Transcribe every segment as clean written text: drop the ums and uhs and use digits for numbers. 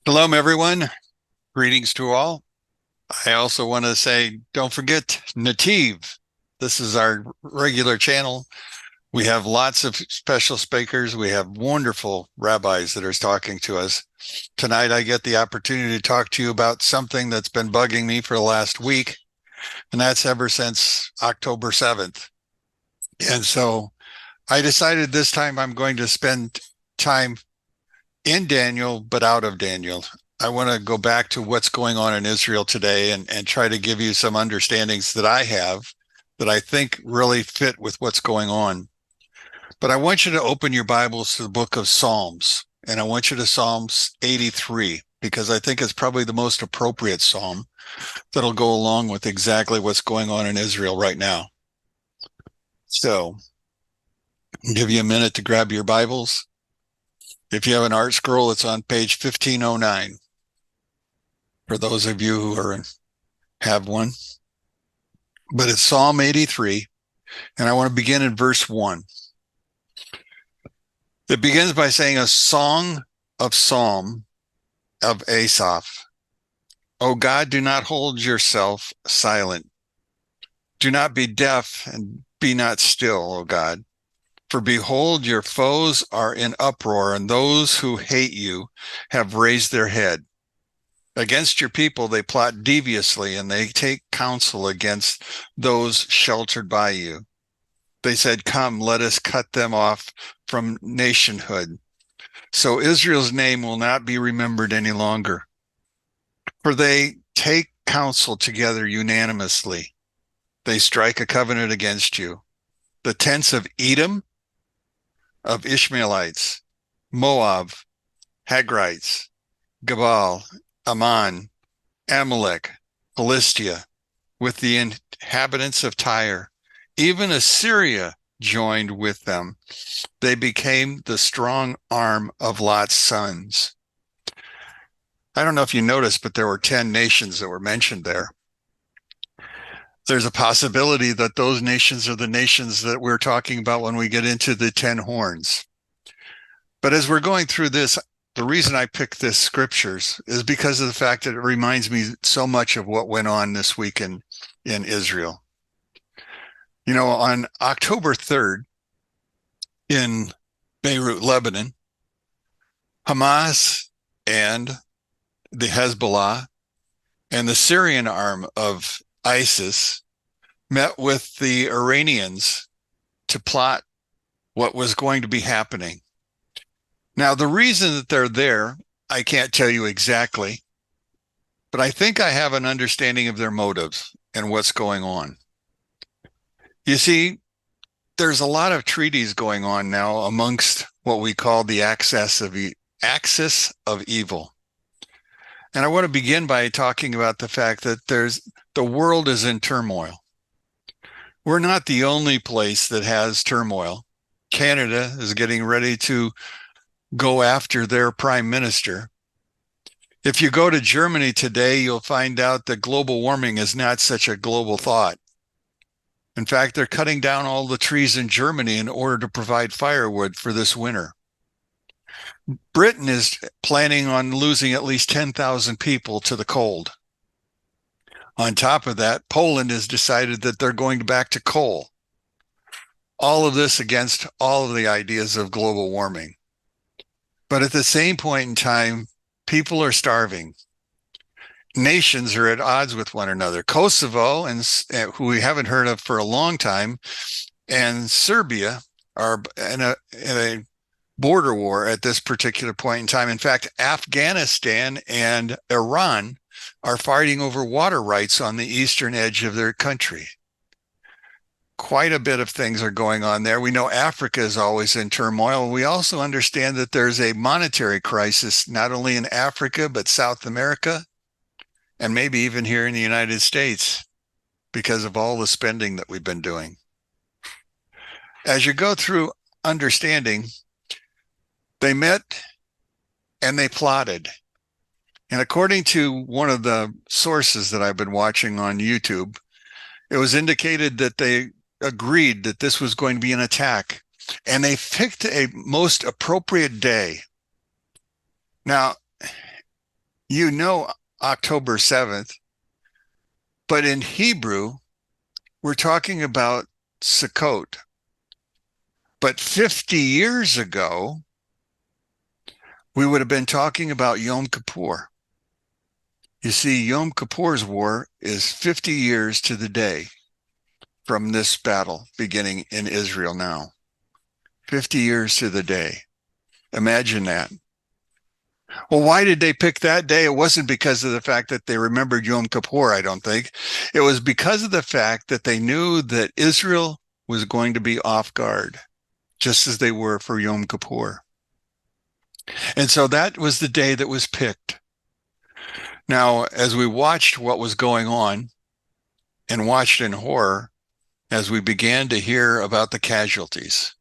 Shalom, everyone. Greetings to all. I also want to say, don't forget NETIV. This is our regular channel. We have lots of special speakers. We have wonderful rabbis that are talking to us. Tonight, I get the opportunity to talk to you about something that's been bugging me for the last week, and that's ever since October 7th. And so I decided this time I'm going to spend time in Daniel, but out of Daniel. I want to go back to what's going on in Israel today and try to give you some understandings that I have that I think really fit with what's going on. But I want you to open your Bibles to the book of Psalms, and I want you to Psalms 83, because I think it's probably the most appropriate psalm that'll go along with exactly what's going on in Israel right now. So I'll give you a minute to grab your Bibles. If you have an art scroll, it's on page 1509. For those of you who have one. But it's Psalm 83, and I want to begin in verse 1. It begins by saying, a song of Psalm of Asaph. O God, do not hold yourself silent. Do not be deaf and be not still, O God. For behold, your foes are in uproar, and those who hate you have raised their head. Against your people they plot deviously, and they take counsel against those sheltered by you. They said, come, let us cut them off from nationhood. So Israel's name will not be remembered any longer. For they take counsel together unanimously. They strike a covenant against you. The tents of Edom, of Ishmaelites, Moab, Hagrites, Gabal, Ammon, Amalek, Philistia, with the inhabitants of Tyre. Even Assyria joined with them. They became the strong arm of Lot's sons. I don't know if you noticed, but there were 10 nations that were mentioned there. There's a possibility that those nations are the nations that we're talking about when we get into the 10 horns. But as we're going through this, the reason I picked this scriptures is because of the fact that it reminds me so much of what went on this week in Israel. You know, on October 3rd in Beirut, Lebanon, Hamas and the Hezbollah and the Syrian arm of ISIS met with the Iranians to plot what was going to be happening. Now, the reason that they're there, I can't tell you exactly, but I think I have an understanding of their motives and what's going on. You see, there's a lot of treaties going on now amongst what we call the axis of evil. And I want to begin by talking about the fact that the world is in turmoil. We're not the only place that has turmoil. Canada is getting ready to go after their prime minister. If you go to Germany today, you'll find out that global warming is not such a global thought. In fact, they're cutting down all the trees in Germany in order to provide firewood for this winter. Britain is planning on losing at least 10,000 people to the cold. On top of that, Poland has decided that they're going back to coal. All of this against all of the ideas of global warming. But at the same point in time, people are starving. Nations are at odds with one another. Kosovo, who we haven't heard of for a long time, and Serbia are in a border war at this particular point in time. In fact, Afghanistan and Iran are fighting over water rights on the eastern edge of their country. Quite a bit of things are going on there. We know Africa is always in turmoil. We also understand that there's a monetary crisis, not only in Africa, but South America, and maybe even here in the United States, because of all the spending that we've been doing. As you go through understanding, they met and they plotted. And according to one of the sources that I've been watching on YouTube, it was indicated that they agreed that this was going to be an attack, and they picked a most appropriate day. Now, you know, October 7th, but in Hebrew, we're talking about Sukkot. But 50 years ago, we would have been talking about Yom Kippur. You see, Yom Kippur's war is 50 years to the day from this battle beginning in Israel now. 50 years to the day. Imagine that. Well, why did they pick that day? It wasn't because of the fact that they remembered Yom Kippur, I don't think. It was because of the fact that they knew that Israel was going to be off guard, just as they were for Yom Kippur. And so that was the day that was picked. Now, as we watched what was going on and watched in horror, as we began to hear about the casualties,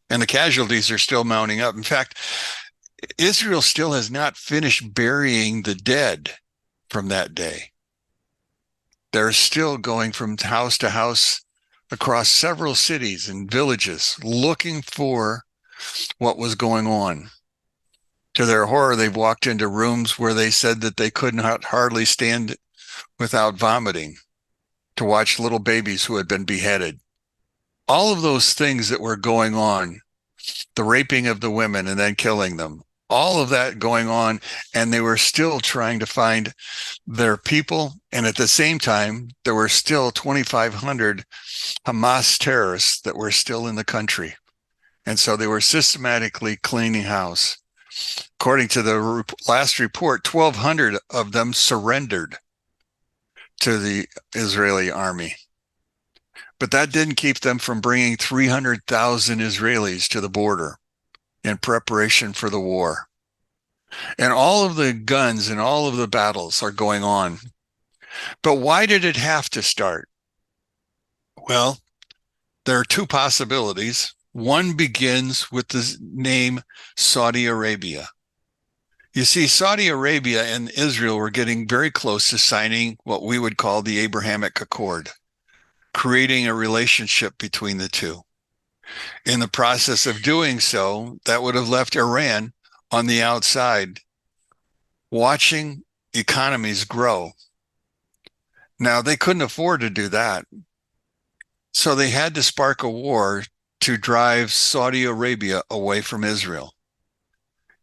and the casualties are still mounting up. In fact, Israel still has not finished burying the dead from that day. They're still going from house to house across several cities and villages looking for what was going on. To their horror, they've walked into rooms where they said that they could not hardly stand without vomiting to watch little babies who had been beheaded. All of those things that were going on, the raping of the women and then killing them, all of that going on, and they were still trying to find their people. And at the same time, there were still 2,500 Hamas terrorists that were still in the country. And so they were systematically cleaning house. According to the last report, 1,200 of them surrendered to the Israeli army. But that didn't keep them from bringing 300,000 Israelis to the border in preparation for the war. And all of the guns and all of the battles are going on. But why did it have to start? Well, there are two possibilities. One begins with the name Saudi Arabia. You see, Saudi Arabia and Israel were getting very close to signing what we would call the Abrahamic Accord, creating a relationship between the two. In the process of doing so, that would have left Iran on the outside, watching economies grow. Now, they couldn't afford to do that. So they had to spark a war to drive Saudi Arabia away from Israel.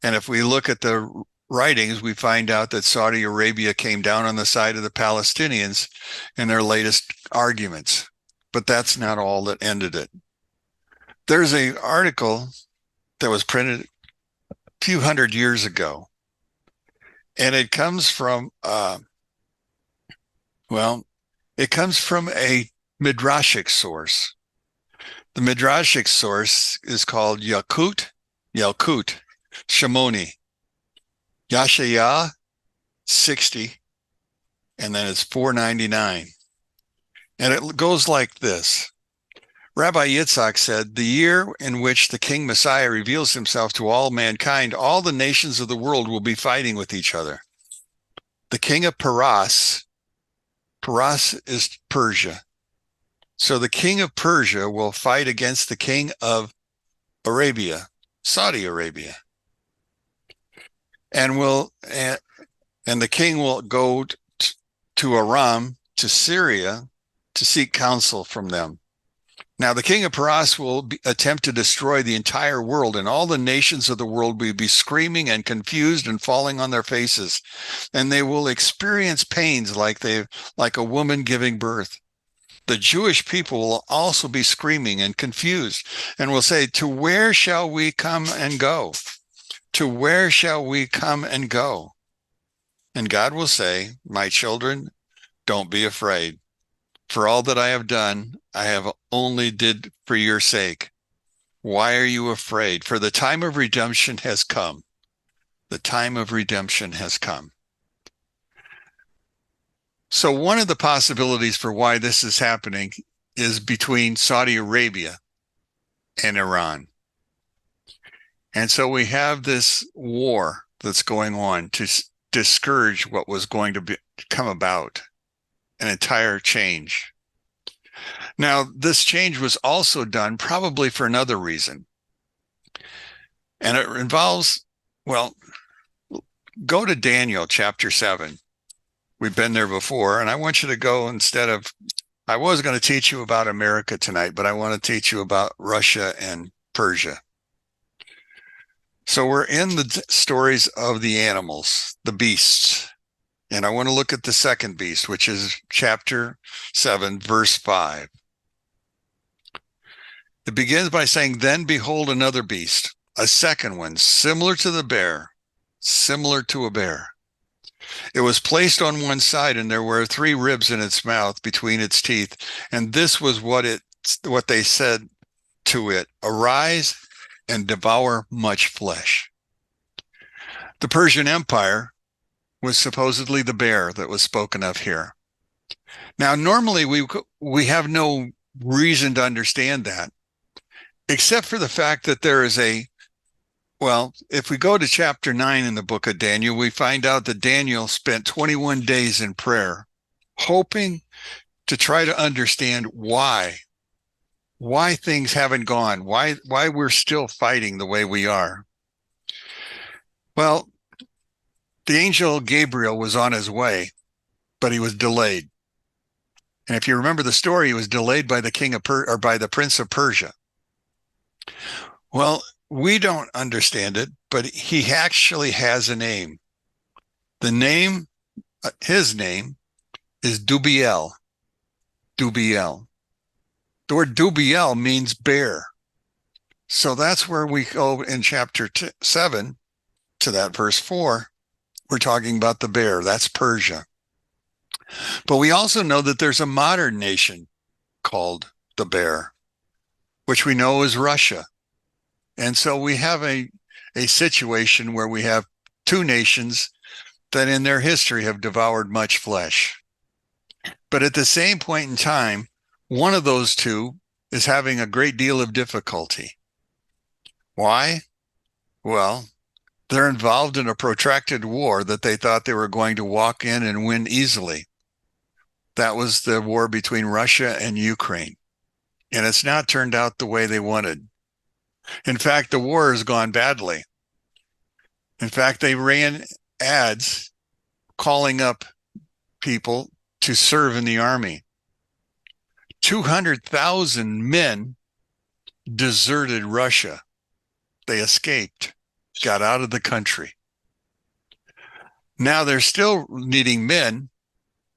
And if we look at the writings, we find out that Saudi Arabia came down on the side of the Palestinians in their latest arguments. But that's not all that ended it. There's an article that was printed a few hundred years ago, and it comes from, it comes from a midrashic source. The midrashic source is called Yalkut Shimoni, Yashaya 60, and then it's 499. And it goes like this. Rabbi Yitzhak said, the year in which the King Messiah reveals himself to all mankind, all the nations of the world will be fighting with each other. The king of Paras is Persia. So the king of Persia will fight against the king of Arabia, Saudi Arabia. And the king will go to Aram, to Syria, to seek counsel from them. Now, the king of Paras will attempt to destroy the entire world, and all the nations of the world will be screaming and confused and falling on their faces. And they will experience pains like a woman giving birth. The Jewish people will also be screaming and confused and will say, to where shall we come and go? To where shall we come and go? And God will say, my children, don't be afraid. For all that I have done, I have only did for your sake. Why are you afraid? For the time of redemption has come. The time of redemption has come. So one of the possibilities for why this is happening is between Saudi Arabia and Iran. And so we have this war that's going on to discourage what was going to come about, an entire change. Now, this change was also done probably for another reason. And it involves, well, go to Daniel chapter 7. We've been there before, and I want you to go instead of, I was going to teach you about America tonight, but I want to teach you about Russia and Persia. So we're in the stories of the animals, the beasts. And I want to look at the second beast, which is chapter 7, verse 5. It begins by saying, "Then behold another beast, a second one, similar to the bear, similar to a bear. It was placed on one side, and there were 3 ribs in its mouth between its teeth. And this was what they said to it: Arise and devour much flesh." The Persian Empire was supposedly the bear that was spoken of here. Now, normally we have no reason to understand that, except for the fact that there is if we go to chapter 9 in the book of Daniel, we find out that Daniel spent 21 days in prayer, hoping to try to understand why things haven't gone, why we're still fighting the way we are. Well, the angel Gabriel was on his way, but he was delayed. And if you remember the story, he was delayed by by the prince of Persia. Well, we don't understand it, but he actually has a name. His name is Dubiel. Dubiel. The word Dubiel means bear. So that's where we go in chapter 7 to that verse 4. We're talking about the bear. That's Persia. But we also know that there's a modern nation called the bear, which we know is Russia. And so we have a situation where we have 2 nations that in their history have devoured much flesh. But at the same point in time, one of those 2 is having a great deal of difficulty. Why? Well, they're involved in a protracted war that they thought they were going to walk in and win easily. That was the war between Russia and Ukraine. And it's not turned out the way they wanted. In fact, the war has gone badly. In fact, they ran ads calling up people to serve in the army. 200,000 men deserted Russia. They escaped, got out of the country. Now they're still needing men.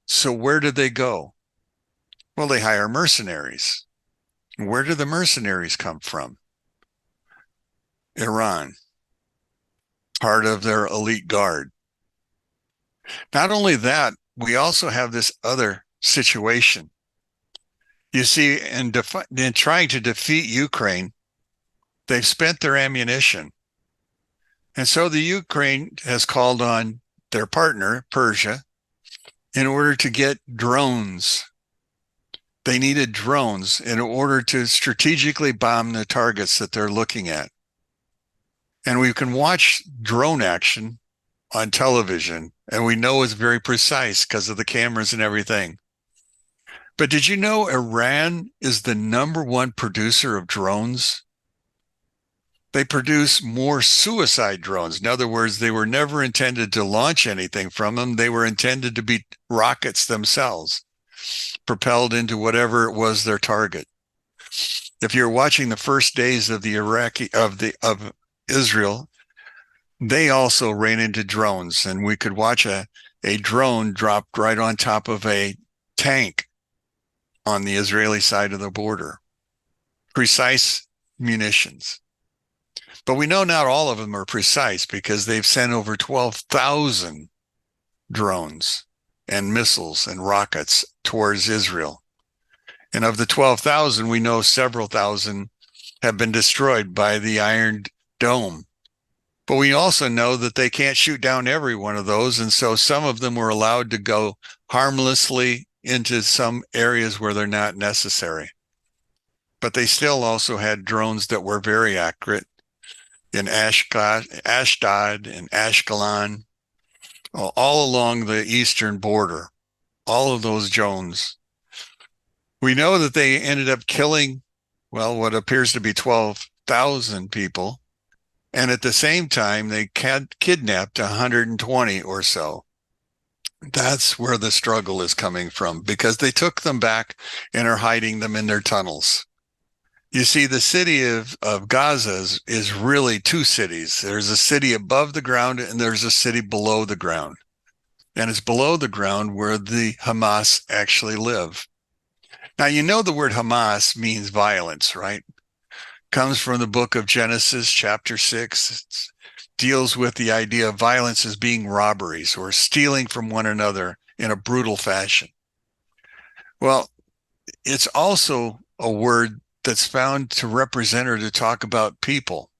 So where did they go? Well, they hire mercenaries. Where do the mercenaries come from? Iran, part of their elite guard. Not only that, we also have this other situation. You see, in trying to defeat Ukraine, they've spent their ammunition. And so the Ukraine has called on their partner, Persia, in order to get drones. They needed drones in order to strategically bomb the targets that they're looking at. And we can watch drone action on television, and we know it's very precise because of the cameras and everything. But did you know Iran is the #1 producer of drones? They produce more suicide drones. In other words, they were never intended to launch anything from them. They were intended to be rockets themselves, propelled into whatever it was their target. If you're watching the first days of of Israel, they also ran into drones, and we could watch a drone dropped right on top of a tank on the Israeli side of the border. Precise munitions. But we know not all of them are precise because they've sent over 12,000 drones and missiles and rockets towards Israel. And of the 12,000, we know several thousand have been destroyed by the Iron Dome. But we also know that they can't shoot down every one of those. And so some of them were allowed to go harmlessly into some areas where they're not necessary. But they still also had drones that were very accurate in Ashdod and Ashkelon, all along the eastern border, all of those drones. We know that they ended up killing, what appears to be 12,000 people. And at the same time, they kidnapped 120 or so. That's where the struggle is coming from, because they took them back and are hiding them in their tunnels. You see, the city of Gaza is really two cities. There's a city above the ground and there's a city below the ground. And it's below the ground where the Hamas actually live. Now, you know the word Hamas means violence, right? Comes from the book of Genesis, chapter 6. It deals with the idea of violence as being robberies or stealing from one another in a brutal fashion. Well, it's also a word that's found to represent or to talk about people.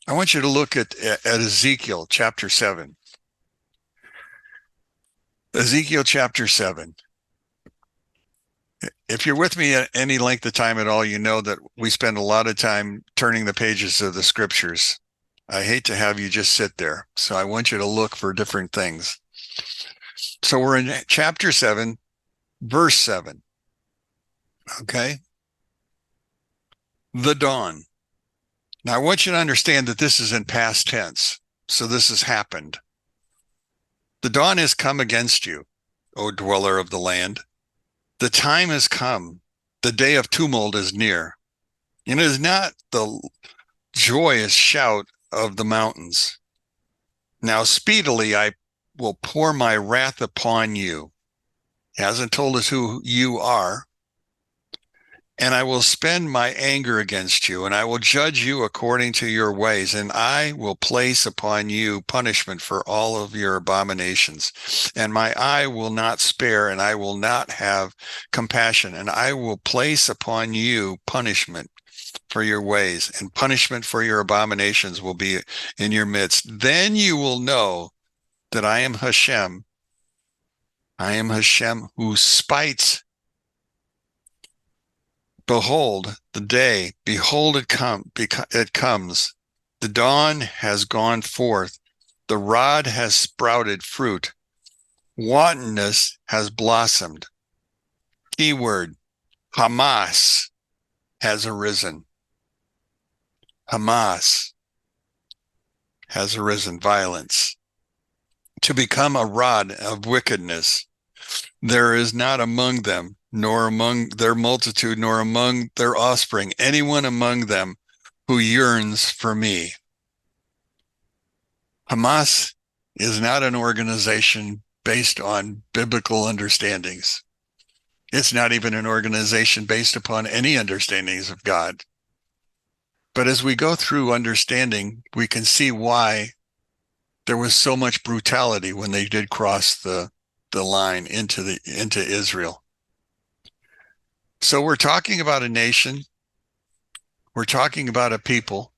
I want you to look at Ezekiel chapter 7. Ezekiel chapter 7. If you're with me at any length of time at all, you know that we spend a lot of time turning the pages of the scriptures. I hate to have you just sit there, so I want you to look for different things. So we're in chapter 7, verse 7. Okay? The dawn. Now, I want you to understand that this is in past tense, so this has happened. The dawn has come against you, O dweller of the land. The time has come. The day of tumult is near. And it is not the joyous shout of the mountains. Now speedily I will pour my wrath upon you. He hasn't told us who you are. And I will spend my anger against you, and I will judge you according to your ways, and I will place upon you punishment for all of your abominations. And my eye will not spare, and I will not have compassion, and I will place upon you punishment for your ways, and punishment for your abominations will be in your midst. Then you will know that I am Hashem. I am Hashem who spites. Behold the day, behold it comes. The dawn has gone forth. The rod has sprouted fruit. Wantonness has blossomed. Keyword, Hamas has arisen. Hamas has arisen, violence. To become a rod of wickedness. There is not among them, nor among their multitude, nor among their offspring, anyone among them who yearns for me. Hamas is not an organization based on biblical understandings. It's not even an organization based upon any understandings of God. But as we go through understanding, we can see why there was so much brutality when they did cross the line into Israel. So we're talking about a nation. We're talking about a people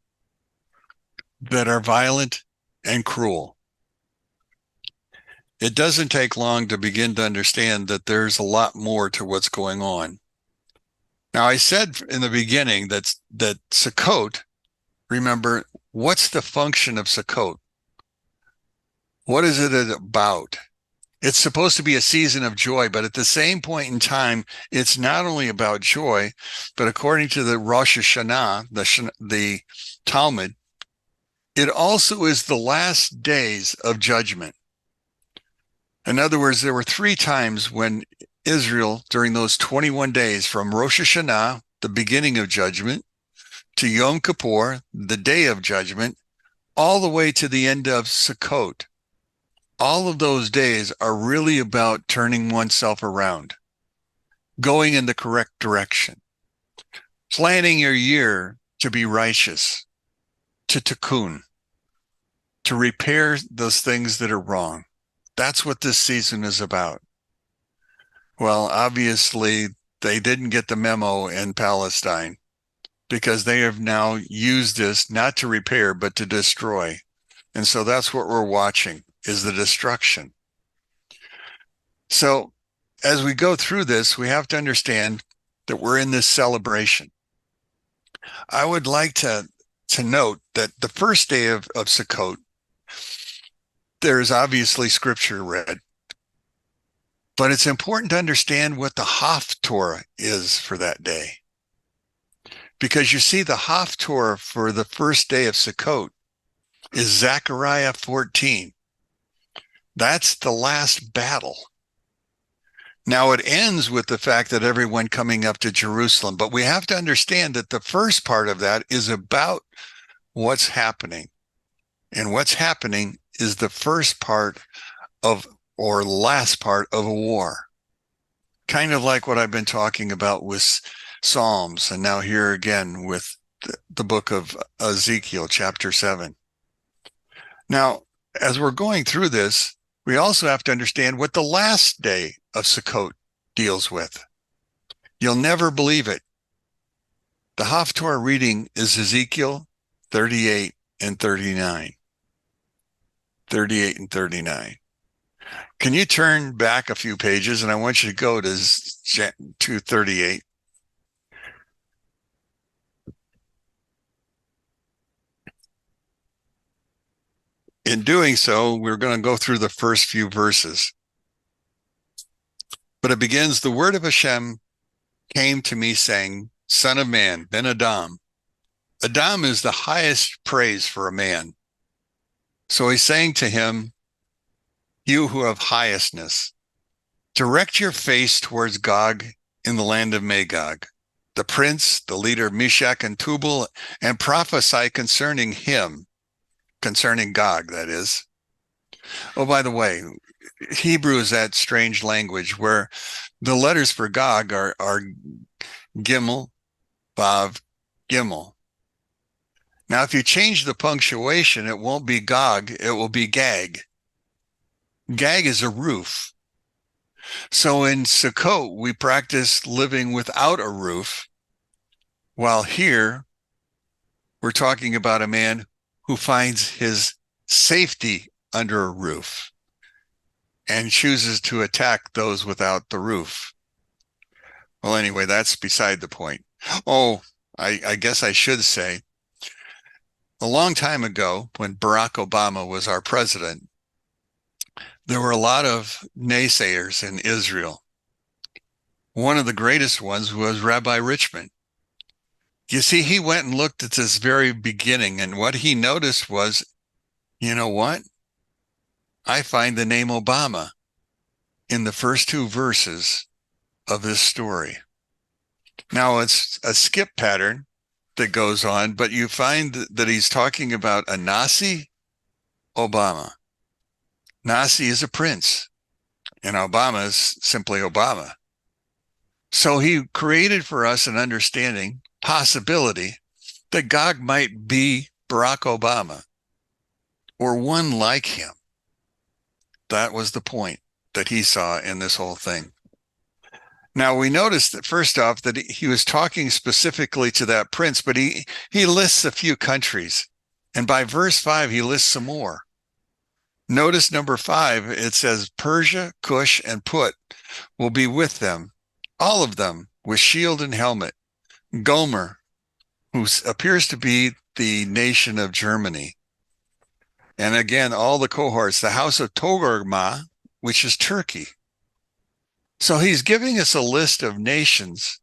that are violent and cruel. It doesn't take long to begin to understand that there's a lot more to what's going on. Now, I said in the beginning that Sukkot, remember, what's the function of Sukkot? What is it about? It's supposed to be a season of joy, but at the same point in time, it's not only about joy, but according to the Rosh Hashanah, the Talmud, it also is the last days of judgment. In other words, there were 3 times when Israel, during those 21 days from Rosh Hashanah, the beginning of judgment, to Yom Kippur, the day of judgment, all the way to the end of Sukkot. All of those days are really about turning oneself around, going in the correct direction, planning your year to be righteous, to tikkun, to repair those things that are wrong. That's what this season is about. Well, obviously, they didn't get the memo in Palestine because they have now used this not to repair, but to destroy. And so that's what we're watching, is the destruction. So as we go through this, we have to understand that we're in this celebration. I would like to note that the first day of Sukkot, there is obviously scripture read, but it's important to understand what the Torah is for that day. Because you see, the Torah for the first day of Sukkot is Zechariah 14. That's the last battle. Now, it ends with the fact that everyone coming up to Jerusalem, but we have to understand that the first part of that is about what's happening. And what's happening is the first part of, or last part of a war. Kind of like what I've been talking about with Psalms, and now here again with the book of Ezekiel, chapter 7. Now, as we're going through this, we also have to understand what the last day of Sukkot deals with. You'll never believe it. The Haftorah reading is Ezekiel 38 and 39. 38 and 39. Can you turn back a few pages? And I want you to go to 238. In doing so, we're going to go through the first few verses. But it begins, the word of Hashem came to me saying, Son of man, Ben Adam. Adam is the highest praise for a man. So he's saying to him, you who have highestness, direct your face towards Gog in the land of Magog, the prince, the leader of Meshach and Tubal, and prophesy concerning him, concerning Gog, that is. Oh, by the way, Hebrew is that strange language where the letters for Gog are Gimel, Vav, Gimel. Now, if you change the punctuation, it won't be Gog, it will be Gag. Gag is a roof. So in Sukkot, we practice living without a roof, while here we're talking about a man who finds his safety under a roof and chooses to attack those without the roof. Well, anyway, that's beside the point. Oh, I guess I should say, a long time ago, when Barack Obama was our president, there were a lot of naysayers in Israel. One of the greatest ones was Rabbi Richman. You see, he went and looked at this very beginning, and what he noticed was, you know what? I find the name Obama in the first two verses of this story. Now, it's a skip pattern that goes on, but you find that he's talking about a Nasi, Obama. Nasi is a prince, and Obama is simply Obama. So he created for us an understanding, possibility, that Gog might be Barack Obama or one like him. That was the point that he saw in this whole thing. Now, we noticed that first off that he was talking specifically to that prince, but he lists a few countries. And by verse 5, he lists some more. Notice number 5, it says Persia, Cush, and Put will be with them, all of them with shield and helmet. Gomer, who appears to be the nation of Germany. And again, all the cohorts, the house of Togarmah, which is Turkey. So he's giving us a list of nations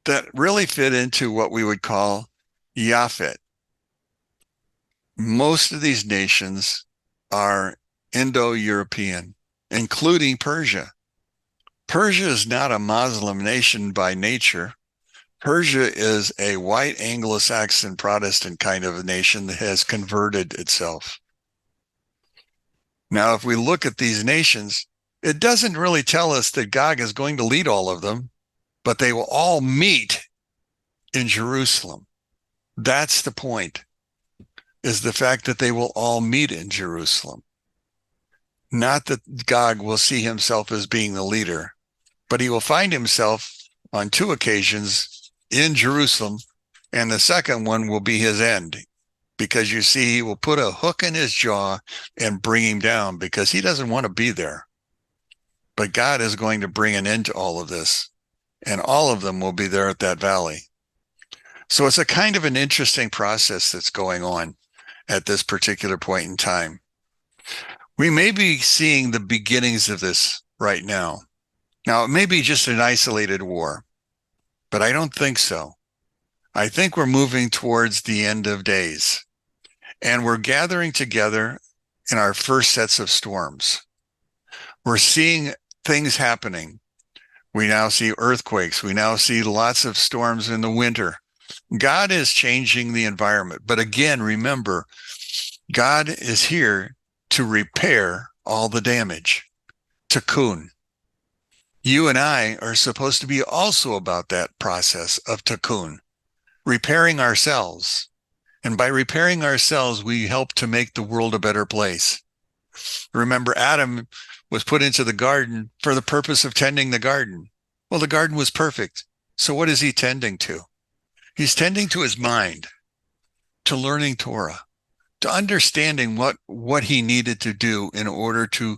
that really fit into what we would call Yafet. Most of these nations are Indo-European, including Persia. Persia is not a Muslim nation by nature. Persia is a white Anglo-Saxon Protestant kind of a nation that has converted itself. Now, if we look at these nations, it doesn't really tell us that Gog is going to lead all of them, but they will all meet in Jerusalem. That's the point, is the fact that they will all meet in Jerusalem. Not that Gog will see himself as being the leader, but he will find himself on 2 occasions in Jerusalem, and the second one will be his end, because you see, he will put a hook in his jaw and bring him down because he doesn't want to be there. But God is going to bring an end to all of this, and all of them will be there at that valley. So it's a kind of an interesting process that's going on at this particular point in time. We may be seeing the beginnings of this right now. Now, it may be just an isolated war, but I don't think so. I think we're moving towards the end of days. And we're gathering together in our first sets of storms. We're seeing things happening. We now see earthquakes. We now see lots of storms in the winter. God is changing the environment. But again, remember, God is here to repair all the damage. Tikkun. You and I are supposed to be also about that process of tikkun, repairing ourselves. And by repairing ourselves, we help to make the world a better place. Remember, Adam was put into the garden for the purpose of tending the garden. Well, the garden was perfect. So what is he tending to? He's tending to his mind, to learning Torah, to understanding what he needed to do in order to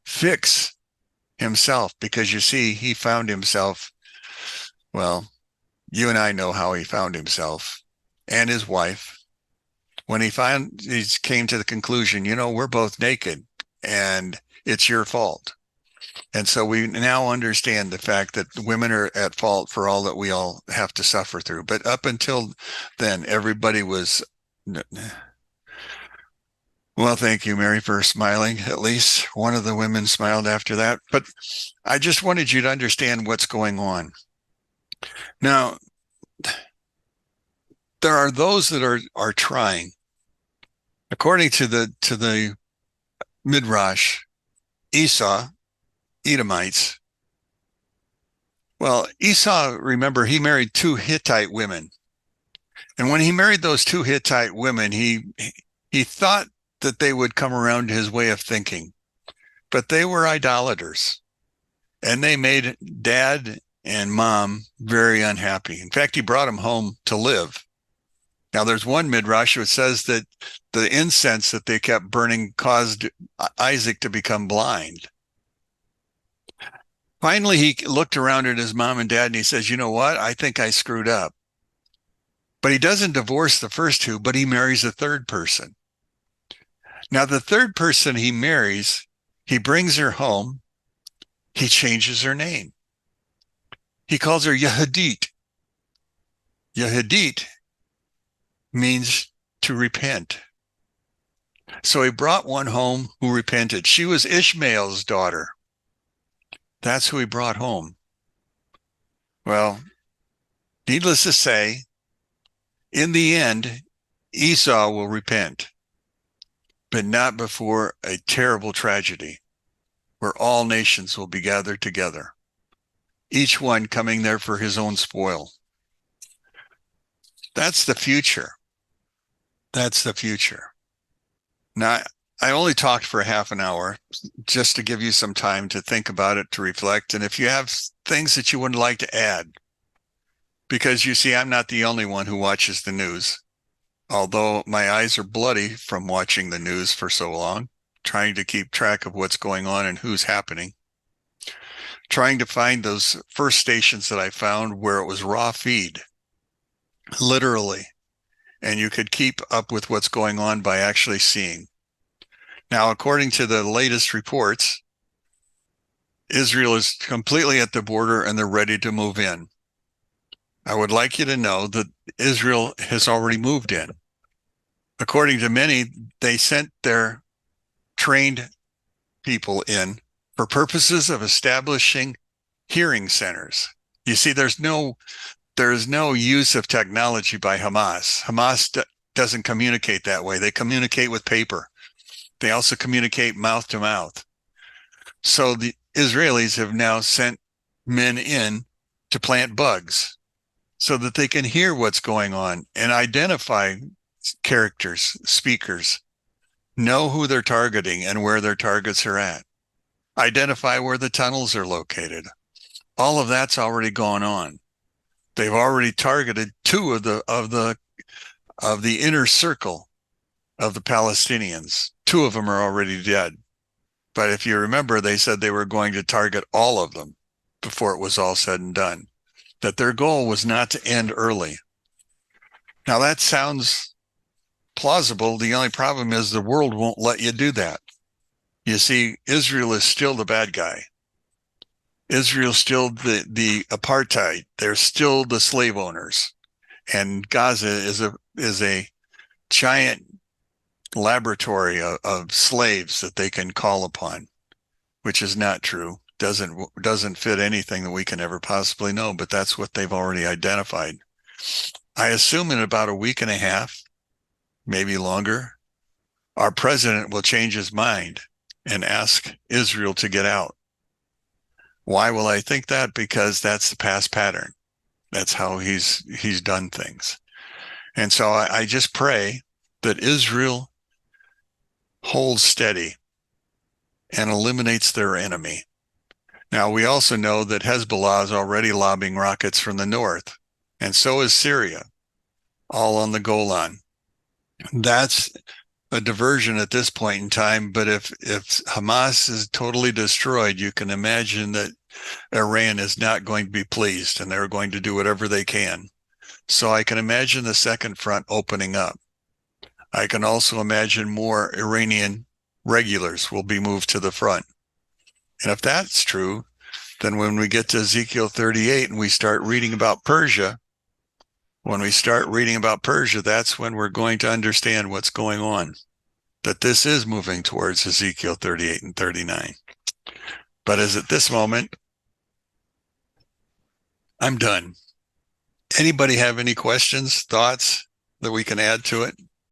fix himself. Because you see, he found himself, well, you and I know how he found himself and his wife. When he came to the conclusion, we're both naked and it's your fault. And so we now understand the fact that women are at fault for all that we all have to suffer through. But up until then, everybody was, well, thank you, Mary, for smiling. At least one of the women smiled after that. But I just wanted you to understand what's going on. Now, there are those that are trying. According to the Midrash, Esau, Edomites. Well, Esau, remember, he married 2 Hittite women. And when he married those 2 Hittite women, he thought that they would come around to his way of thinking. But they were idolaters. And they made dad and mom very unhappy. In fact, he brought them home to live. Now, there's one Midrash which says that the incense that they kept burning caused Isaac to become blind. Finally, he looked around at his mom and dad and he says, you know what? I think I screwed up. But he doesn't divorce the first 2, but he marries a 3rd person. Now, the 3rd person he marries, he brings her home. He changes her name. He calls her Yehudit. Yehudit means to repent. So he brought one home who repented. She was Ishmael's daughter. That's who he brought home. Well, needless to say, in the end, Esau will repent, but not before a terrible tragedy where all nations will be gathered together, each one coming there for his own spoil. That's the future. That's the future. Now, I only talked for a half an hour just to give you some time to think about it, to reflect. And if you have things that you would like to add, because you see, I'm not the only one who watches the news, although my eyes are bloody from watching the news for so long, trying to keep track of what's going on and who's happening, trying to find those first stations that I found where it was raw feed, literally. And you could keep up with what's going on by actually seeing. Now, according to the latest reports, Israel is completely at the border and they're ready to move in. I would like you to know that Israel has already moved in. According to many, they sent their trained people in for purposes of establishing hearing centers. You see, there is no use of technology by Hamas. Hamas doesn't communicate that way. They communicate with paper. They also communicate mouth to mouth. So the Israelis have now sent men in to plant bugs so that they can hear what's going on and identify characters, speakers, know who they're targeting and where their targets are at, identify where the tunnels are located. All of that's already gone on. They've already targeted 2 of the inner circle of the Palestinians. 2 of them are already dead. But if you remember, they said they were going to target all of them before it was all said and done, that their goal was not to end early. Now that sounds plausible. The only problem is the world won't let you do that. You see, Israel is still the bad guy. Israel's still the apartheid. They're still the slave owners. And Gaza is a giant laboratory of slaves that they can call upon, which is not true. Doesn't fit anything that we can ever possibly know, but that's what they've already identified. I assume in about a week and a half, maybe longer, our president will change his mind and ask Israel to get out. Why will I think that? Because that's the past pattern. That's how he's done things. And so I just pray that Israel holds steady and eliminates their enemy. Now, we also know that Hezbollah is already lobbing rockets from the north, and so is Syria, all on the Golan. That's a diversion at this point in time, but if Hamas is totally destroyed, you can imagine that Iran is not going to be pleased, and they're going to do whatever they can. So I can imagine the second front opening up. I can also imagine more Iranian regulars will be moved to the front. And if that's true, then when we get to Ezekiel 38 and we start reading about Persia, that's when we're going to understand what's going on, that this is moving towards Ezekiel 38 and 39. But as at this moment, I'm done. Anybody have any questions, thoughts that we can add to it?